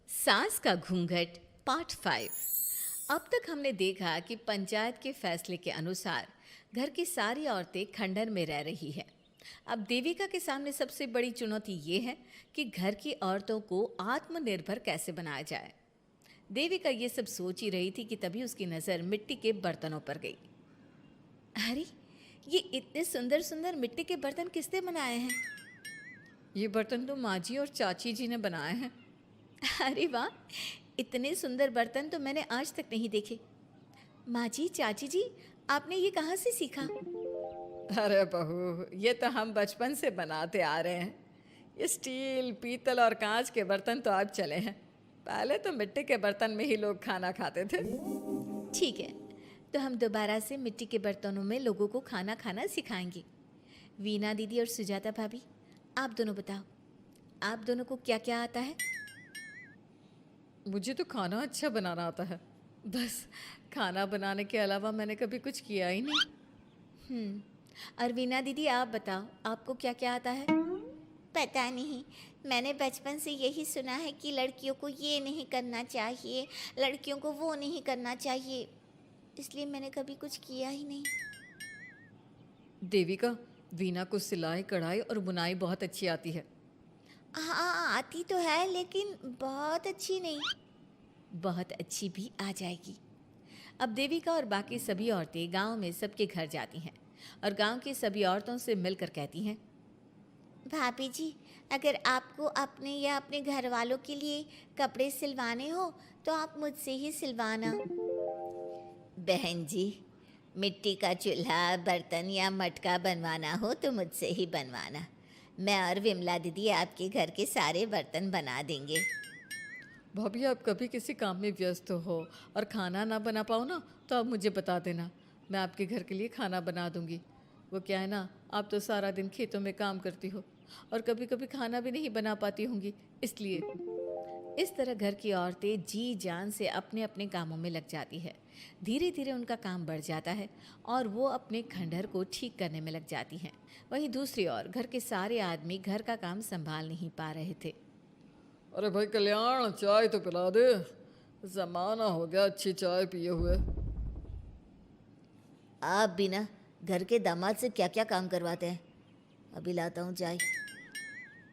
सास का घूंघट पार्ट 5। अब तक हमने देखा कि पंचायत के फैसले के अनुसार घर की सारी औरतें खंडहर में रह रही हैं। अब देविका के सामने सबसे बड़ी चुनौती ये है कि घर की औरतों को आत्मनिर्भर कैसे बनाया जाए। देविका ये सब सोच ही रही थी कि तभी उसकी नज़र मिट्टी के बर्तनों पर गई। अरे, ये इतने सुंदर सुंदर मिट्टी के बर्तन किसने बनाए हैं? ये बर्तन तो माँ जी और चाची जी ने बनाए हैं। अरे वाह, इतने सुंदर बर्तन तो मैंने आज तक नहीं देखे। माँ जी, चाची जी, आपने ये कहाँ से सीखा? अरे बहू, ये तो हम बचपन से बनाते आ रहे हैं। ये स्टील, पीतल और कांच के बर्तन तो अब चले हैं। पहले तो मिट्टी के बर्तन में ही लोग खाना खाते थे। ठीक है, तो हम दोबारा से मिट्टी के बर्तनों में लोगों को खाना खाना सिखाएंगे। वीना दीदी और सुजाता भाभी, आप दोनों बताओ, आप दोनों को क्या क्या आता है? मुझे तो खाना अच्छा बनाना आता है। बस खाना बनाने के अलावा मैंने कभी कुछ किया ही नहीं। और वीना दीदी, आप बताओ, आपको क्या क्या आता है? पता नहीं, मैंने बचपन से यही सुना है कि लड़कियों को ये नहीं करना चाहिए, लड़कियों को वो नहीं करना चाहिए, इसलिए मैंने कभी कुछ किया ही नहीं। देविका, वीना को सिलाई, कढ़ाई और बुनाई बहुत अच्छी आती है। हाँ, आती तो है लेकिन बहुत अच्छी नहीं। बहुत अच्छी भी आ जाएगी। अब देविका और बाकी सभी औरतें गांव में सबके घर जाती हैं और गांव की सभी औरतों से मिलकर कहती हैं, भाभी जी, अगर आपको अपने या अपने घर वालों के लिए कपड़े सिलवाने हो तो आप मुझसे ही सिलवाना। बहन जी, मिट्टी का चूल्हा, बर्तन या मटका बनवाना हो तो मुझसे ही बनवाना। मैं और विमला दीदी आपके घर के सारे बर्तन बना देंगे। भाभी, आप कभी किसी काम में व्यस्त हो और खाना ना बना पाओ ना, तो आप मुझे बता देना, मैं आपके घर के लिए खाना बना दूंगी। वो क्या है ना, आप तो सारा दिन खेतों में काम करती हो और कभी कभी खाना भी नहीं बना पाती होंगी, इसलिए। इस तरह घर की औरतें जी जान से अपने अपने कामों में लग जाती है। धीरे धीरे उनका काम बढ़ जाता है और वो अपने खंडहर को ठीक करने में लग जाती हैं। वहीं दूसरी ओर घर के सारे आदमी घर का काम संभाल नहीं पा रहे थे। अरे भाई कल्याण, चाय तो पिला दे। जमाना हो गया अच्छी चाय पिए हुए। आप भी ना घर के दामाद से क्या क्या काम करवाते हैं। अभी लाता हूँ चाय।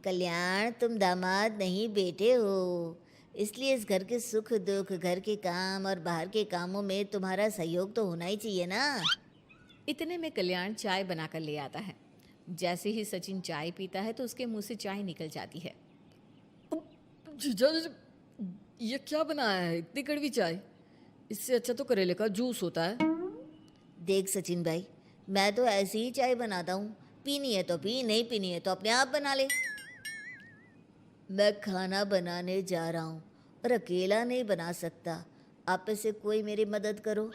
कल्याण, तुम दामाद नहीं बेटे हो, इसलिए इस घर के सुख दुख, घर के काम और बाहर के कामों में तुम्हारा सहयोग तो होना ही चाहिए ना। इतने में कल्याण चाय बनाकर ले आता है। जैसे ही सचिन चाय पीता है तो उसके मुंह से चाय निकल जाती है। जीजा जी, ये क्या बनाया है, इतनी कड़वी चाय? इससे अच्छा तो करेले का जूस होता है। देख सचिन भाई, मैं तो ऐसी ही चाय बनाता हूँ, पीनी है तो पी, नहीं पीनी है तो अपने आप बना ले। मैं खाना बनाने जा रहा हूँ और अकेला नहीं बना सकता, आप में से कोई मेरी मदद करो।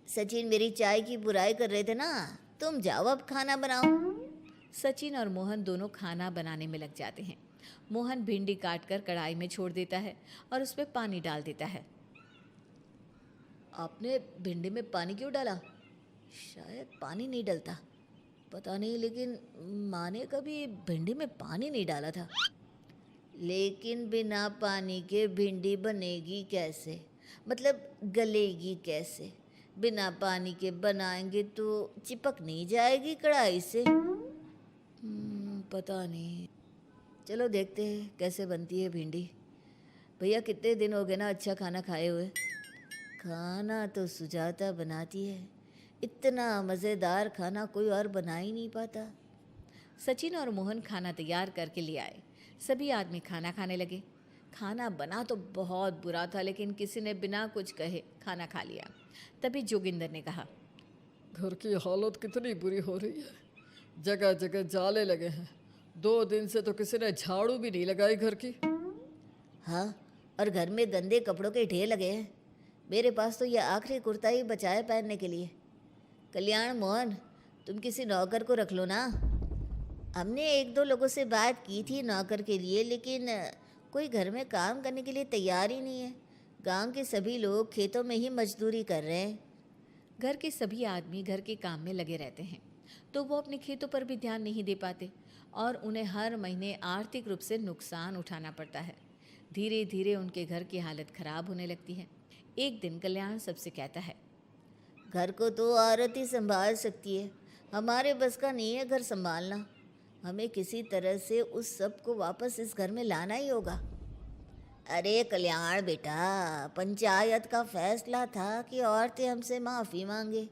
सचिन मेरी चाय की बुराई कर रहे थे ना, तुम जाओ अब खाना बनाओ। सचिन और मोहन दोनों खाना बनाने में लग जाते हैं। मोहन भिंडी काटकर कढ़ाई में छोड़ देता है और उसमें पानी डाल देता है। आपने भिंडी में पानी क्यों डाला? शायद पानी नहीं डलता, पता नहीं, लेकिन माँ ने कभी भिंडी में पानी नहीं डाला था। लेकिन बिना पानी के भिंडी बनेगी कैसे, मतलब गलेगी कैसे? बिना पानी के बनाएंगे तो चिपक नहीं जाएगी कढ़ाई से? पता नहीं, चलो देखते हैं कैसे बनती है भिंडी। भैया, कितने दिन हो गए ना अच्छा खाना खाए हुए। खाना तो सुजाता बनाती है, इतना मज़ेदार खाना कोई और बना ही नहीं पाता। सचिन और मोहन खाना तैयार करके ले आए। सभी आदमी खाना खाने लगे। खाना बना तो बहुत बुरा था, लेकिन किसी ने बिना कुछ कहे खाना खा लिया। तभी जोगिंदर ने कहा, घर की हालत कितनी बुरी हो रही है, जगह जगह जाले लगे हैं। 2 दिन से तो किसी ने झाड़ू भी नहीं लगाई घर की। हाँ, और घर में गंदे कपड़ों के ढेर लगे हैं। मेरे पास तो ये आखिरी कुर्ता ही बचा है पहनने के लिए। कल्याण, मोहन, तुम किसी नौकर को रख लो ना। हमने एक दो लोगों से बात की थी नौकर के लिए, लेकिन कोई घर में काम करने के लिए तैयार ही नहीं है। गांव के सभी लोग खेतों में ही मजदूरी कर रहे हैं। घर के सभी आदमी घर के काम में लगे रहते हैं, तो वो अपने खेतों पर भी ध्यान नहीं दे पाते और उन्हें हर महीने आर्थिक रूप से नुकसान उठाना पड़ता है। धीरे धीरे उनके घर की हालत खराब होने लगती है। एक दिन कल्याण सबसे कहता है, घर को तो औरत ही संभाल सकती है, हमारे बस का नहीं है घर संभालना। हमें किसी तरह से उस सब को वापस इस घर में लाना ही होगा। अरे कल्याण बेटा, पंचायत का फैसला था कि औरतें हमसे माफ़ी मांगे,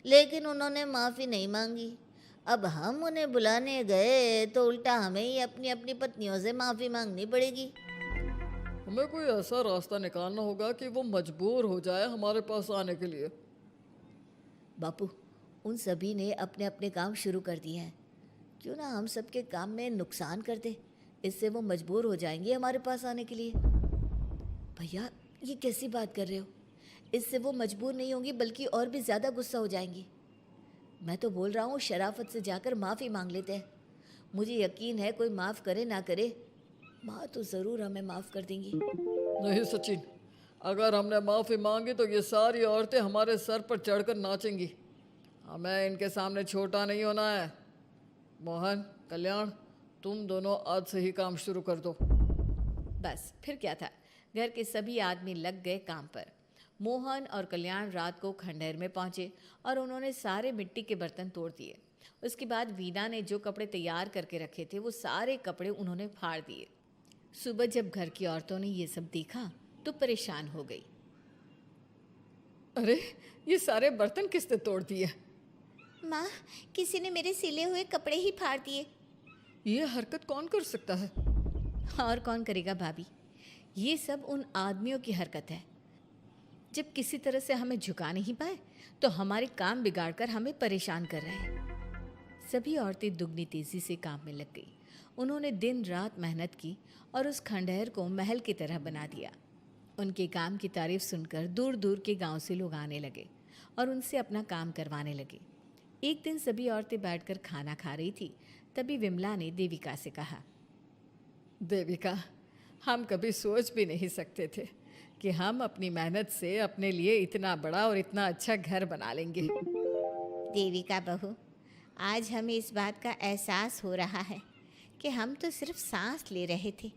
लेकिन उन्होंने माफ़ी नहीं मांगी। अब हम उन्हें बुलाने गए तो उल्टा हमें ही अपनी अपनी पत्नियों से माफ़ी मांगनी पड़ेगी। हमें कोई ऐसा रास्ता निकालना होगा कि वो मजबूर हो जाए हमारे पास आने के लिए। बापू, उन सभी ने अपने अपने काम शुरू कर दिए हैं, क्यों ना हम सबके काम में नुकसान कर दे, इससे वो मजबूर हो जाएंगे हमारे पास आने के लिए। भैया, ये कैसी बात कर रहे हो? इससे वो मजबूर नहीं होंगी बल्कि और भी ज़्यादा गुस्सा हो जाएंगी। मैं तो बोल रहा हूँ शराफत से जाकर माफ़ी मांग लेते हैं। मुझे यकीन है कोई माफ़ करे ना करे, माँ तो ज़रूर हमें माफ़ कर देंगी। नहीं सचिन, अगर हमने माफ़ी मांगी तो ये सारी औरतें हमारे सर पर चढ़कर नाचेंगी। हमें इनके सामने छोटा नहीं होना है। मोहन, कल्याण, तुम दोनों आज से ही काम शुरू कर दो। बस फिर क्या था, घर के सभी आदमी लग गए काम पर। मोहन और कल्याण रात को खंडहर में पहुंचे और उन्होंने सारे मिट्टी के बर्तन तोड़ दिए। उसके बाद वीना ने जो कपड़े तैयार करके रखे थे वो सारे कपड़े उन्होंने फाड़ दिए। सुबह जब घर की औरतों ने ये सब देखा तो परेशान हो गई। अरे, ये सारे बर्तन किसने तोड़ दिए? माँ, किसी ने मेरे सिले हुए कपड़े ही फाड़ दिए। ये हरकत कौन कर सकता है? और कौन करेगा भाभी, ये सब उन आदमियों की हरकत है। जब किसी तरह से हमें झुका नहीं पाए तो हमारे काम बिगाड़कर हमें परेशान कर रहे हैं। सभी औरतें दुगनी तेजी से काम में लग गई। उन्होंने दिन रात मेहनत की और उस खंडहर को महल की तरह बना दिया। उनके काम की तारीफ सुनकर दूर दूर के गांव से लोग आने लगे और उनसे अपना काम करवाने लगे। एक दिन सभी औरतें बैठकर खाना खा रही थी, तभी विमला ने देविका से कहा, देविका, हम कभी सोच भी नहीं सकते थे कि हम अपनी मेहनत से अपने लिए इतना बड़ा और इतना अच्छा घर बना लेंगे। देविका बहू, आज हमें इस बात का एहसास हो रहा है कि हम तो सिर्फ सांस ले रहे थे,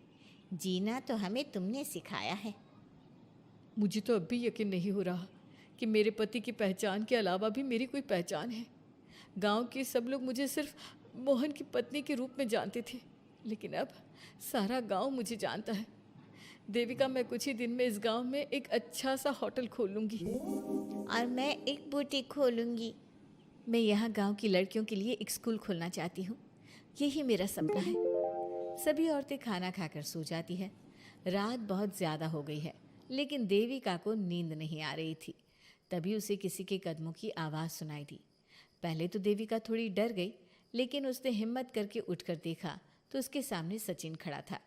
जीना तो हमें तुमने सिखाया है। मुझे तो अब भी यकीन नहीं हो रहा कि मेरे पति की पहचान के अलावा भी मेरी कोई पहचान है। गांव के सब लोग मुझे सिर्फ मोहन की पत्नी के रूप में जानते थे, लेकिन अब सारा गांव मुझे जानता है। देविका, मैं कुछ ही दिन में इस गांव में एक अच्छा सा होटल खोल लूँगी और मैं एक बुटीक खोलूँगी। मैं यहाँ गांव की लड़कियों के लिए एक स्कूल खोलना चाहती हूँ, यही मेरा सपना है। सभी औरतें खाना खाकर सो जाती है। रात बहुत ज़्यादा हो गई है, लेकिन देविका को नींद नहीं आ रही थी। तभी उसे किसी के कदमों की आवाज़ सुनाई दी। पहले तो देविका थोड़ी डर गई, लेकिन उसने हिम्मत करके उठकर देखा तो उसके सामने सचिन खड़ा था।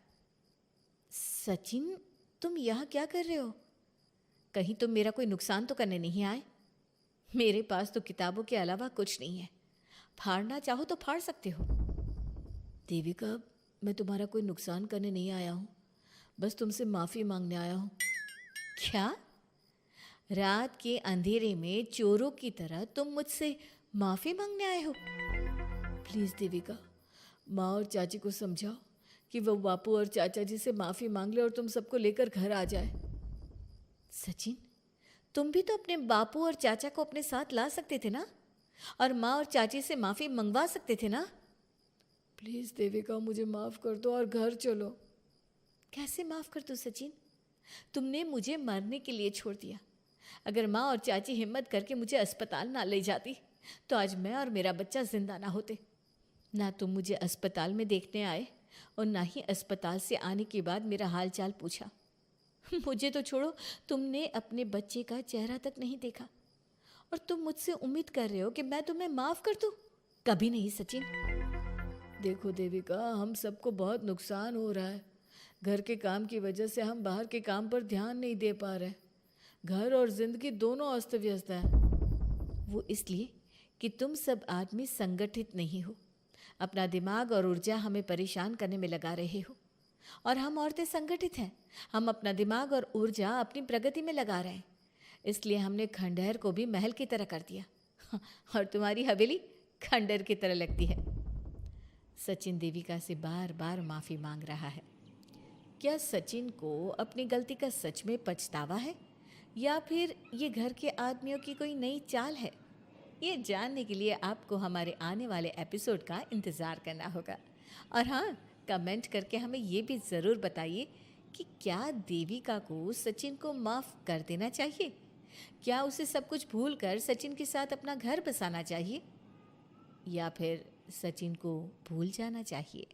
सचिन, तुम यहाँ क्या कर रहे हो? कहीं तुम मेरा कोई नुकसान तो करने नहीं आए? मेरे पास तो किताबों के अलावा कुछ नहीं है, फाड़ना चाहो तो फाड़ सकते हो। देविका, मैं तुम्हारा कोई नुकसान करने नहीं आया हूँ, बस तुमसे माफ़ी मांगने आया हूँ। क्या? रात के अंधेरे में चोरों की तरह तुम मुझसे माफ़ी मांगने आए हो? प्लीज़ देविका, माँ और चाची को समझाओ कि वो बापू और चाचा जी से माफ़ी मांग ले और तुम सबको लेकर घर आ जाए। सचिन, तुम भी तो अपने बापू और चाचा को अपने साथ ला सकते थे ना, और माँ और चाची से माफ़ी मंगवा सकते थे ना। प्लीज़ देविका, मुझे माफ़ कर दो और घर चलो। कैसे माफ़ कर दूँ सचिन? तुमने मुझे मरने के लिए छोड़ दिया। अगर माँ और चाची हिम्मत करके मुझे अस्पताल ना ले जाती तो आज मैं और मेरा बच्चा जिंदा ना होते। ना तुम मुझे अस्पताल में देखने आए और ना ही अस्पताल से आने के बाद मेरा हाल चाल पूछा। मुझे तो छोड़ो, तुमने अपने बच्चे का चेहरा तक नहीं देखा और तुम मुझसे उम्मीद कर रहे हो कि मैं तुम्हें माफ़ कर दूँ? कभी नहीं सचिन। देखो देविका, हम सबको बहुत नुकसान हो रहा है। घर के काम की वजह से हम बाहर के काम पर ध्यान नहीं दे पा रहे। घर और जिंदगी दोनों अस्त व्यस्त है। वो इसलिए कि तुम सब आदमी संगठित नहीं हो, अपना दिमाग और ऊर्जा हमें परेशान करने में लगा रहे हो। और हम औरतें संगठित हैं, हम अपना दिमाग और ऊर्जा अपनी प्रगति में लगा रहे हैं। इसलिए हमने खंडहर को भी महल की तरह कर दिया और तुम्हारी हवेली खंडहर की तरह लगती है। सचिन देविका से बार बार माफ़ी मांग रहा है। क्या सचिन को अपनी गलती का सच में पछतावा है, या फिर ये घर के आदमियों की कोई नई चाल है? ये जानने के लिए आपको हमारे आने वाले एपिसोड का इंतज़ार करना होगा। और हाँ, कमेंट करके हमें ये भी ज़रूर बताइए कि क्या देविका को सचिन को माफ़ कर देना चाहिए? क्या उसे सब कुछ भूलकर सचिन के साथ अपना घर बसाना चाहिए, या फिर सचिन को भूल जाना चाहिए?